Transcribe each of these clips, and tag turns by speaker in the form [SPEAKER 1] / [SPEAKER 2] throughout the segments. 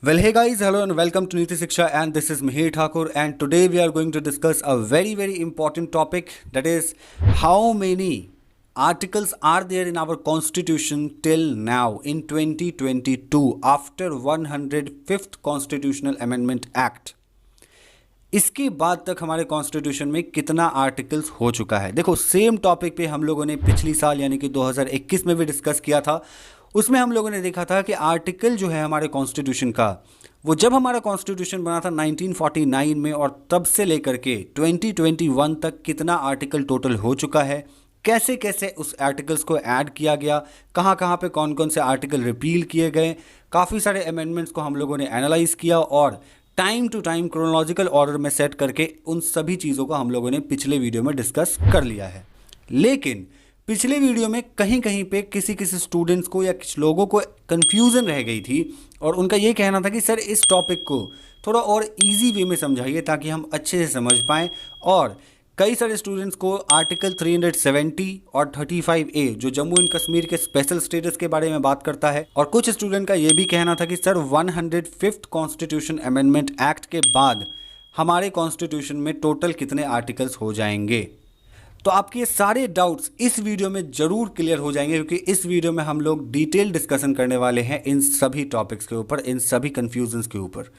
[SPEAKER 1] Well, hey guys, hello and welcome to Niti Shiksha, and this is Mihir Thakur, and today we are going to discuss a very important topic, that is how many articles are there in our constitution till now in 2022 after 105th Constitutional Amendment Act. इसके बाद तक हमारे constitution में कितना articles हो चुका है। देखो, सेम टॉपिक पे हम लोगों ने पिछली साल यानी कि 2021 में भी डिस्कस किया था। उसमें हम लोगों ने देखा था कि आर्टिकल जो है हमारे कॉन्स्टिट्यूशन का, वो जब हमारा कॉन्स्टिट्यूशन बना था 1949 में और तब से लेकर के 2021 तक कितना आर्टिकल टोटल हो चुका है, कैसे कैसे उस आर्टिकल्स को ऐड किया गया, कहाँ कहाँ पे कौन कौन से आर्टिकल रिपील किए गए, काफ़ी सारे अमेंडमेंट्स को हम लोगों ने एनालाइज किया और time to time chronological order में सेट करके उन सभी चीज़ों को हम लोगों ने पिछले वीडियो में डिस्कस कर लिया है। लेकिन पिछले वीडियो में कहीं कहीं पे किसी स्टूडेंट्स को या कुछ लोगों को कन्फ्यूज़न रह गई थी और उनका ये कहना था कि सर इस टॉपिक को थोड़ा और इजी वे में समझाइए ताकि हम अच्छे से समझ पाएँ। और कई सारे स्टूडेंट्स को आर्टिकल 370 और 35A जो जम्मू एंड कश्मीर के स्पेशल स्टेटस के बारे में बात करता है, और कुछ स्टूडेंट का ये भी कहना था कि sir 105th constitution amendment act के बाद हमारे कॉन्स्टिट्यूशन में टोटल कितने आर्टिकल्स हो जाएंगे। तो आपके ये सारे डाउट्स इस वीडियो में ज़रूर क्लियर हो जाएंगे, क्योंकि इस वीडियो में हम लोग डिटेल डिस्कशन करने वाले हैं इन सभी टॉपिक्स के ऊपर, इन सभी कन्फ्यूजन्स के ऊपर।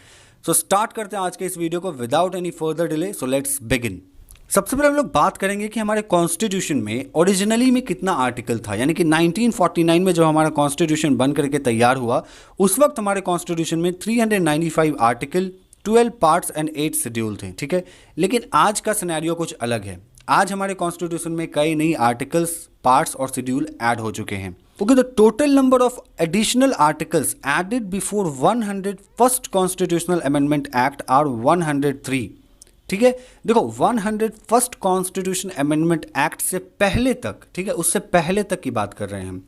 [SPEAKER 1] सो स्टार्ट करते हैं आज के इस वीडियो को without any further delay. So let's begin. सबसे पहले हम लोग बात करेंगे कि हमारे कॉन्स्टिट्यूशन में ओरिजिनली में कितना आर्टिकल था, यानी कि 1949 में जब हमारा कॉन्स्टिट्यूशन बन करके तैयार हुआ उस वक्त हमारे कॉन्स्टिट्यूशन में 395 आर्टिकल, 12 पार्ट्स एंड 8 शेड्यूल थे। ठीक है, लेकिन आज का सिनेरियो कुछ अलग है। आज हमारे कॉन्स्टिट्यूशन में कई नई आर्टिकल्स, पार्ट्स और शेड्यूल ऐड हो चुके हैं। Okay, the total number of additional articles added before 101st constitutional amendment act are 103। ठीक है, देखो 101st कॉन्स्टिट्यूशन अमेंडमेंट एक्ट से पहले तक, ठीक है, उससे पहले तक की बात कर रहे हैं हम।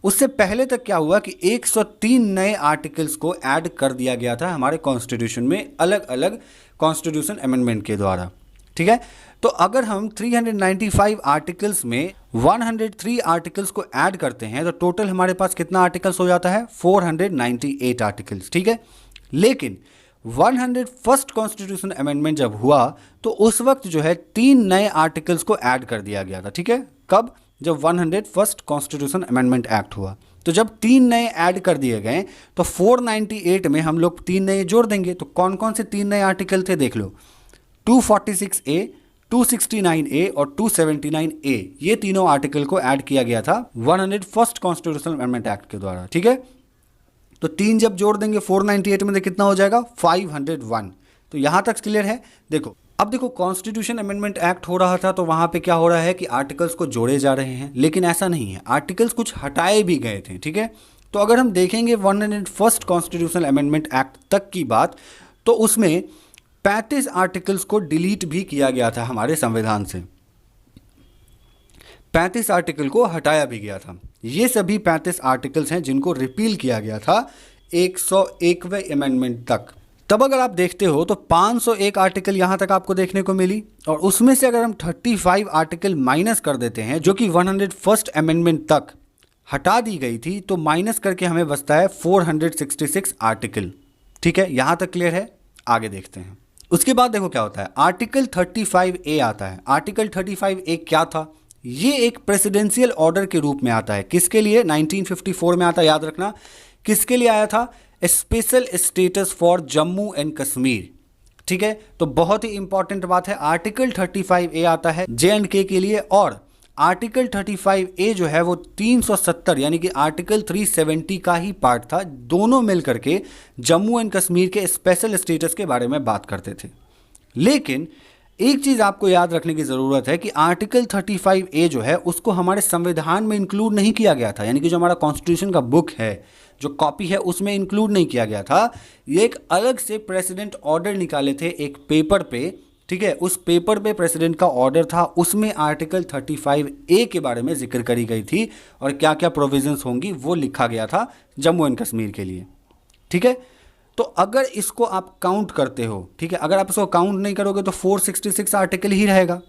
[SPEAKER 1] उससे पहले तक क्या हुआ कि 103 नए आर्टिकल्स को ऐड कर दिया गया था हमारे कॉन्स्टिट्यूशन में अलग अलग कॉन्स्टिट्यूशन अमेंडमेंट के द्वारा। ठीक है, तो अगर हम 395 आर्टिकल्स में 103 आर्टिकल्स को ऐड करते हैं तो टोटल हमारे पास कितना आर्टिकल्स हो जाता है, 498 आर्टिकल्स। ठीक है, लेकिन 101st कॉन्स्टिट्यूशन अमेंडमेंट जब हुआ तो उस वक्त जो है 3 नए आर्टिकल्स को ऐड कर दिया गया था। ठीक है, कब? जब 101st कॉन्स्टिट्यूशन अमेंडमेंट एक्ट हुआ। तो जब 3 नए ऐड कर दिए गए तो 498 में हम लोग 3 नए जोड़ देंगे। तो कौन कौन से 3 नए आर्टिकल थे देख लो, 246A, 269A और 279A, ये तीनों आर्टिकल को ऐड किया गया था 101st कॉन्स्टिट्यूशनल अमेंडमेंट एक्ट के द्वारा। ठीक है, तो 3 जब जोड़ देंगे 498 में कितना हो जाएगा, 501। तो यहां तक क्लियर है। देखो, अब देखो कॉन्स्टिट्यूशन अमेंडमेंट एक्ट हो रहा था तो वहां पे क्या हो रहा है कि आर्टिकल्स को जोड़े जा रहे हैं, लेकिन ऐसा नहीं है, आर्टिकल्स कुछ हटाए भी गए थे। ठीक है, तो अगर हम देखेंगे 101st कॉन्स्टिट्यूशनल अमेंडमेंट एक्ट तक की बात, तो उसमें 35 आर्टिकल्स को डिलीट भी किया गया था हमारे संविधान से। 35 आर्टिकल को हटाया भी गया था। ये सभी 35 आर्टिकल्स हैं जिनको रिपील किया गया था 101वें अमेंडमेंट तक। तब अगर आप देखते हो तो 501 आर्टिकल यहाँ तक आपको देखने को मिली, और उसमें से अगर हम 35 आर्टिकल माइनस कर देते हैं जो कि 101st अमेंडमेंट तक हटा दी गई थी, तो माइनस करके हमें बचता है 466 आर्टिकल। ठीक है, यहाँ तक क्लियर है। आगे देखते हैं। उसके बाद देखो क्या होता है, आर्टिकल 35A आता है। आर्टिकल 35A क्या था? ये एक प्रेसिडेंशियल ऑर्डर के रूप में आता है। किसके लिए? 1954 में आता है, याद रखना। किसके लिए आया था? Special status for Jammu and Kashmir. ठीक है, तो बहुत ही इंपॉर्टेंट बात है। आर्टिकल 35A आता है J&K के लिए, और आर्टिकल 35A जो है वो 370 यानी कि आर्टिकल 370 का ही पार्ट था। दोनों मिलकर के जम्मू एंड कश्मीर के स्पेशल स्टेटस के बारे में बात करते थे। लेकिन एक चीज़ आपको याद रखने की ज़रूरत है कि आर्टिकल 35A जो है उसको हमारे संविधान में इंक्लूड नहीं किया गया था, यानी कि जो हमारा कॉन्स्टिट्यूशन का बुक है, जो कॉपी है, उसमें इंक्लूड नहीं किया गया था। ये एक अलग से प्रेसिडेंट ऑर्डर निकाले थे एक पेपर पे। ठीक है, उस पेपर पे प्रेसिडेंट का ऑर्डर था, उसमें आर्टिकल 35A के बारे में जिक्र करी गई थी और क्या क्या प्रोविजंस होंगी वो लिखा गया था जम्मू एंड कश्मीर के लिए। ठीक है, तो अगर इसको आप काउंट करते हो, ठीक है, अगर आप इसको काउंट नहीं करोगे तो 466 आर्टिकल ही रहेगा।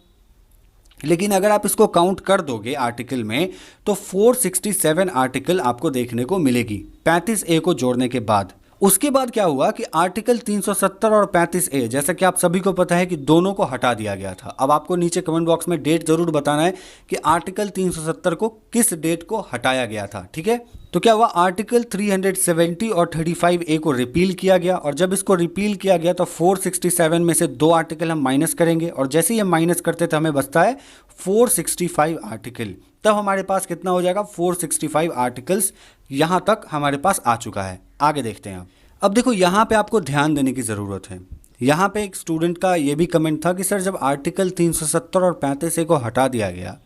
[SPEAKER 1] लेकिन अगर आप इसको काउंट कर दोगे आर्टिकल में तो 467 आर्टिकल आपको देखने को मिलेगी 35A को जोड़ने के बाद। उसके बाद क्या हुआ कि आर्टिकल 370 और 35A, जैसा कि आप सभी को पता है कि दोनों को हटा दिया गया था। अब आपको नीचे कमेंट बॉक्स में डेट जरूर बताना है कि आर्टिकल 370 को किस डेट को हटाया गया था, ठीक है। तो क्या हुआ, आर्टिकल 370 और 35A को रिपील किया गया, और जब इसको रिपील किया गया तो 467 में से 2 आर्टिकल हम माइनस करेंगे, और जैसे ही हम माइनस करते तो हमें बचता है 465 आर्टिकल। तब हमारे पास कितना हो जाएगा, 465 आर्टिकल्स यहाँ तक हमारे पास आ चुका है। आगे देखते हैं। अब देखो यहाँ पे आपको ध्यान देने की ज़रूरत है। यहाँ पे एक स्टूडेंट का ये भी कमेंट था कि सर जब आर्टिकल 370 और 35A को हटा दिया गया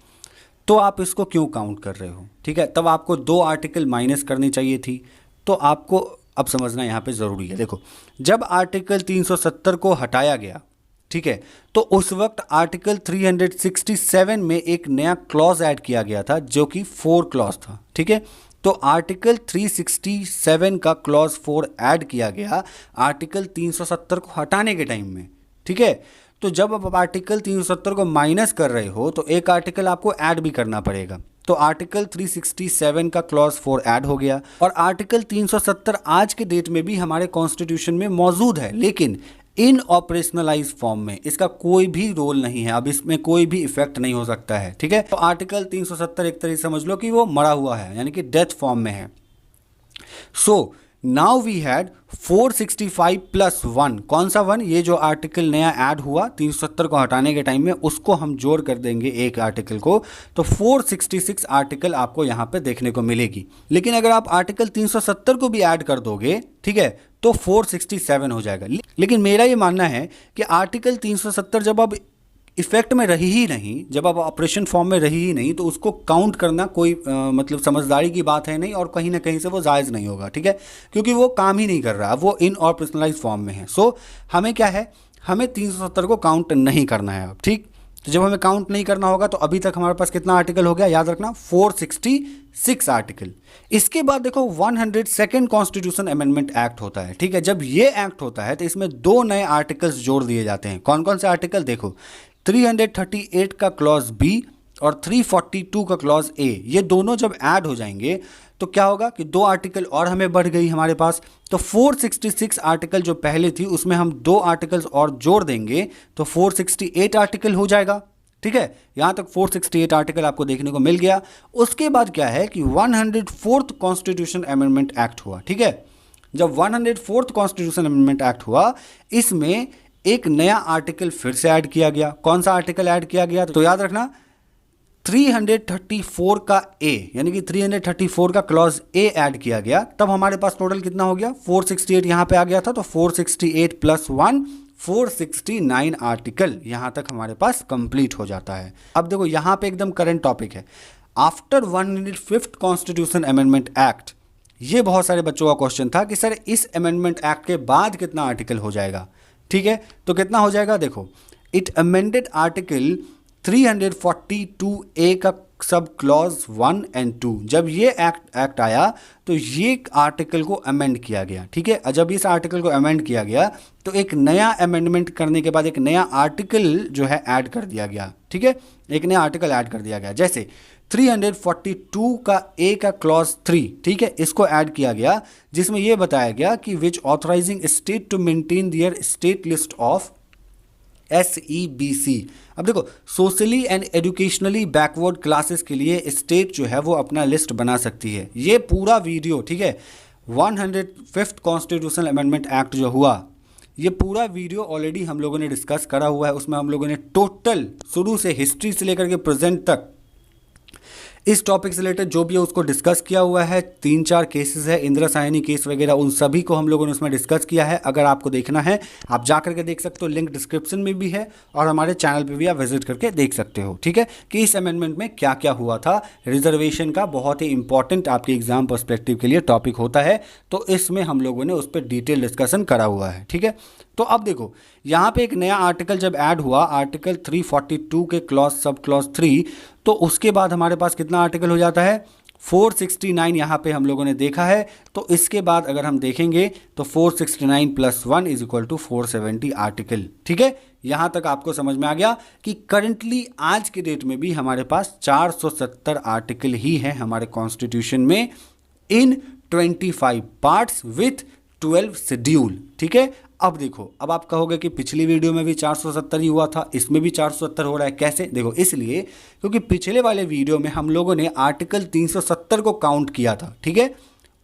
[SPEAKER 1] तो आप इसको क्यों काउंट कर रहे हो, ठीक है। तब आपको 2 आर्टिकल माइनस करनी चाहिए थी। तो आपको अब समझना यहाँ पे ज़रूरी है। देखो, जब आर्टिकल 370 को हटाया गया, ठीक है, तो उस वक्त आर्टिकल 367 में एक नया क्लॉज ऐड किया गया था जो कि 4 क्लॉज था, ठीक है। तो आर्टिकल 367 का क्लॉज 4 ऐड किया गया आर्टिकल 370 को हटाने के टाइम में, ठीक है। तो जब आप आर्टिकल 370 को माइनस कर रहे हो तो एक आर्टिकल आपको ऐड भी करना पड़ेगा। तो आर्टिकल 367 का क्लॉज 4 ऐड हो गया, और आर्टिकल 370 आज के डेट में भी हमारे कॉन्स्टिट्यूशन में मौजूद है, लेकिन इन ऑपरेशनलाइज फॉर्म में इसका कोई भी रोल नहीं है। अब इसमें कोई भी इफेक्ट नहीं हो सकता है, ठीक है। तो आर्टिकल 370 एक तरीके से समझ लो कि वो मरा हुआ है, यानी कि डेथ फॉर्म में है। So now we had 465 plus 1। कौन सा 1? ये जो आर्टिकल नया ऐड हुआ 370 को हटाने के टाइम में, उसको हम जोड़ कर देंगे एक आर्टिकल को, तो 466 आर्टिकल आपको यहाँ पे देखने को मिलेगी। लेकिन अगर आप आर्टिकल 370 को भी ऐड कर दोगे, ठीक है, तो 467 हो जाएगा। लेकिन मेरा ये मानना है कि आर्टिकल 370 जब अब इफेक्ट में रही ही नहीं, जब आप ऑपरेशन फॉर्म में रही ही नहीं, तो उसको काउंट करना कोई मतलब समझदारी की बात है नहीं, और कहीं ना कहीं से वो जायज़ नहीं होगा, ठीक है, क्योंकि वो काम ही नहीं कर रहा, वो इन ऑपरेशनलाइज फॉर्म में है। सो हमें क्या है, हमें 370 को काउंट नहीं करना है अब, ठीक। तो जब हमें काउंट नहीं करना होगा तो अभी तक हमारे पास कितना आर्टिकल हो गया, याद रखना 466 आर्टिकल। इसके बाद देखो 102nd कॉन्स्टिट्यूशन अमेंडमेंट एक्ट होता है, ठीक है। जब ये एक्ट होता है तो इसमें 2 नए आर्टिकल्स जोड़ दिए जाते हैं। कौन कौन से आर्टिकल, देखो 338 का क्लॉज बी और 342 का क्लॉज ए, ये दोनों जब ऐड हो जाएंगे तो क्या होगा कि 2 आर्टिकल और हमें बढ़ गई हमारे पास। तो 466 आर्टिकल जो पहले थी उसमें हम 2 आर्टिकल्स और जोड़ देंगे तो 468 आर्टिकल हो जाएगा, ठीक है। यहाँ तक 468 आर्टिकल आपको देखने को मिल गया। उसके बाद क्या है कि 104th कॉन्स्टिट्यूशन अमेंडमेंट एक्ट हुआ, ठीक है। जब 104th कॉन्स्टिट्यूशन अमेंडमेंट एक्ट हुआ, इसमें एक नया आर्टिकल फिर से ऐड किया गया। कौन सा आर्टिकल ऐड किया गया, तो याद रखना 334 का ए, यानी कि 334 का क्लॉज ए ऐड किया गया। तब हमारे पास टोटल कितना हो गया, 468 यहाँ पे आ गया था, तो 468 प्लस 1 469 आर्टिकल यहाँ तक हमारे पास कंप्लीट हो जाता है। अब देखो यहाँ पे एकदम करंट टॉपिक है, after 105th constitution amendment act. ये बहुत सारे बच्चों का क्वेश्चन था कि सर इस अमेंडमेंट एक्ट के बाद कितना आर्टिकल हो जाएगा, ठीक है। तो कितना हो जाएगा, देखो इट अमेंडेड आर्टिकल 342A का सब क्लॉज 1 एंड 2। जब ये एक्ट आया तो ये आर्टिकल को अमेंड किया गया, ठीक है। जब इस आर्टिकल को अमेंड किया गया तो एक नया अमेंडमेंट करने के बाद एक नया आर्टिकल जो है ऐड कर दिया गया, ठीक है। एक नया आर्टिकल ऐड कर दिया गया, जैसे 342 का ए का क्लॉज 3, ठीक है, इसको ऐड किया गया, जिसमें यह बताया गया कि which authorising state to maintain their state list of SEBC। अब देखो socially and educationally backward classes के लिए स्टेट जो है वो अपना लिस्ट बना सकती है। ये पूरा वीडियो, ठीक है, 105th कॉन्स्टिट्यूशनल अमेंडमेंट एक्ट जो हुआ, ये पूरा वीडियो ऑलरेडी हम लोगों ने डिस्कस करा हुआ है। उसमें हम लोगों ने टोटल शुरू से हिस्ट्री से लेकर के प्रेजेंट तक इस टॉपिक से रिलेटेड जो भी है उसको डिस्कस किया हुआ है। 3-4 केसेस है, इंदिरा साहनी केस वगैरह, उन सभी को हम लोगों ने उसमें डिस्कस किया है। अगर आपको देखना है आप जा करके देख सकते हो, लिंक डिस्क्रिप्शन में भी है और हमारे चैनल पे भी आप विजिट करके देख सकते हो, ठीक है, कि इस अमेंडमेंट में क्या क्या हुआ था। रिजर्वेशन का बहुत ही इंपॉर्टेंट आपके एग्जाम पर्सपेक्टिव के लिए टॉपिक होता है, तो इसमें हम लोगों ने उस पर डिटेल डिस्कशन करा हुआ है, ठीक है। तो अब देखो यहाँ पे एक नया आर्टिकल जब ऐड हुआ, आर्टिकल 342 के क्लॉज सब क्लॉज 3, तो उसके बाद हमारे पास कितना आर्टिकल हो जाता है, 469 यहाँ पे हम लोगों ने देखा है। तो इसके बाद अगर हम देखेंगे तो 469 plus 1 is equal to 470 article, ठीक है। यहाँ तक आपको समझ में आ गया कि करंटली आज के डेट में भी हमारे पास 470 आर्टिकल ही है हमारे कॉन्स्टिट्यूशन में, इन 25 पार्ट्स विथ 12 शेड्यूल। ठीक है, अब देखो, अब आप कहोगे कि पिछली वीडियो में भी 470 ही हुआ था, इसमें भी 470 हो रहा है, कैसे? देखो, इसलिए क्योंकि पिछले वाले वीडियो में हम लोगों ने आर्टिकल 370 को काउंट किया था। ठीक है,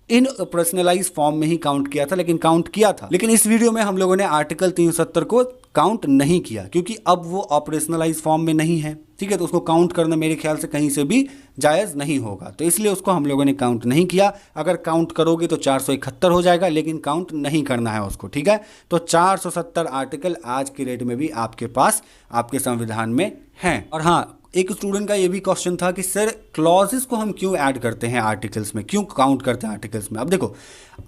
[SPEAKER 1] इन पर्सनलाइज फॉर्म में ही काउंट किया था, लेकिन काउंट किया था। लेकिन इस वीडियो में हम लोगों ने आर्टिकल 370 को काउंट नहीं किया, क्योंकि अब वो ऑपरेशनलाइज फॉर्म में नहीं है। ठीक है, तो उसको काउंट करना मेरे ख्याल से कहीं से भी जायज़ नहीं होगा, तो इसलिए उसको हम लोगों ने काउंट नहीं किया। अगर काउंट करोगे तो 471 हो जाएगा, लेकिन काउंट नहीं करना है उसको। ठीक है, तो 470 आर्टिकल आज की डेट में भी आपके पास, आपके संविधान में हैं। और हाँ, एक स्टूडेंट का ये भी क्वेश्चन था कि सर क्लॉजेस को हम क्यों ऐड करते हैं आर्टिकल्स में, क्यों काउंट करते हैं आर्टिकल्स में? अब देखो,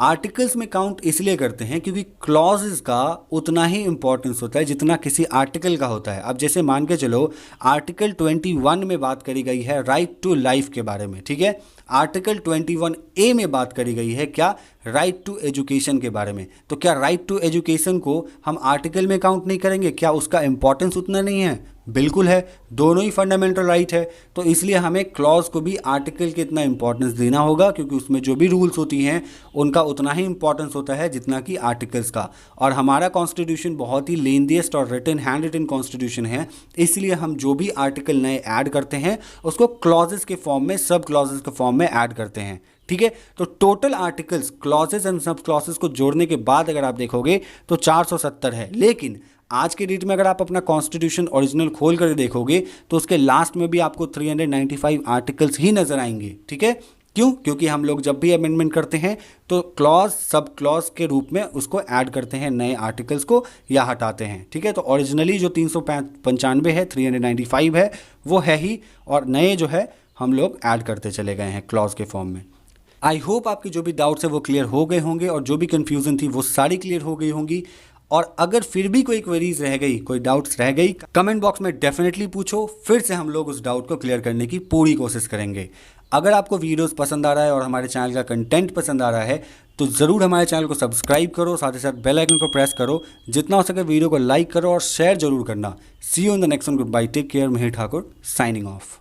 [SPEAKER 1] आर्टिकल्स में काउंट इसलिए करते हैं क्योंकि क्लॉजेस का उतना ही इंपॉर्टेंस होता है जितना किसी आर्टिकल का होता है। अब जैसे मान के चलो, आर्टिकल 21 में बात करी गई है राइट टू लाइफ के बारे में। ठीक है, आर्टिकल 21A में बात करी गई है क्या? राइट टू एजुकेशन के बारे में। तो क्या राइट टू एजुकेशन को हम आर्टिकल में काउंट नहीं करेंगे? क्या उसका इंपॉर्टेंस उतना नहीं है? बिल्कुल है, दोनों ही फंडामेंटल राइट है। तो इसलिए हमें क्लॉज को भी आर्टिकल के इतना इंपॉर्टेंस देना होगा, क्योंकि उसमें जो भी रूल्स होती हैं उनका उतना ही इंपॉर्टेंस होता है जितना कि आर्टिकल्स का। और हमारा कॉन्स्टिट्यूशन बहुत ही लेंथीएस्ट और रिटन हैंड रिटन कॉन्स्टिट्यूशन है, इसलिए हम जो भी आर्टिकल नए ऐड करते हैं उसको क्लॉजेस के फॉर्म में, सब क्लॉजेस के फॉर्म में ऐड करते हैं। ठीक है, तो टोटल आर्टिकल्स, क्लॉजेस एंड सब क्लॉजेस को जोड़ने के बाद अगर आप देखोगे तो 470 है। लेकिन आज के डेट में अगर आप अपना कॉन्स्टिट्यूशन ओरिजिनल खोल कर देखोगे तो उसके लास्ट में भी आपको 395 आर्टिकल्स ही नजर आएंगे। ठीक है, क्यों? क्योंकि हम लोग जब भी अमेंडमेंट करते हैं तो क्लॉज सब क्लॉज के रूप में उसको ऐड करते हैं, नए आर्टिकल्स को, या हटाते हैं। ठीक है, तो ओरिजिनली जो 395 है, 395 है, वो है ही, और नए जो है हम लोग ऐड करते चले गए हैं क्लॉज के फॉर्म में। आई होप आपकी जो भी डाउट्स है वो क्लियर हो गए होंगे, और जो भी कन्फ्यूजन थी वो सारी क्लियर हो गई होंगी। और अगर फिर भी कोई क्वेरीज रह गई, कोई डाउट्स रह गई, कमेंट बॉक्स में डेफिनेटली पूछो, फिर से हम लोग उस डाउट को क्लियर करने की पूरी कोशिश करेंगे। अगर आपको वीडियोस पसंद आ रहा है और हमारे चैनल का कंटेंट पसंद आ रहा है तो ज़रूर हमारे चैनल को सब्सक्राइब करो, साथ ही साथ बेल आइकन को प्रेस करो, जितना हो सके वीडियो को लाइक करो और शेयर जरूर करना। See you in the next one, goodbye, take care, Mihir Thakur signing of.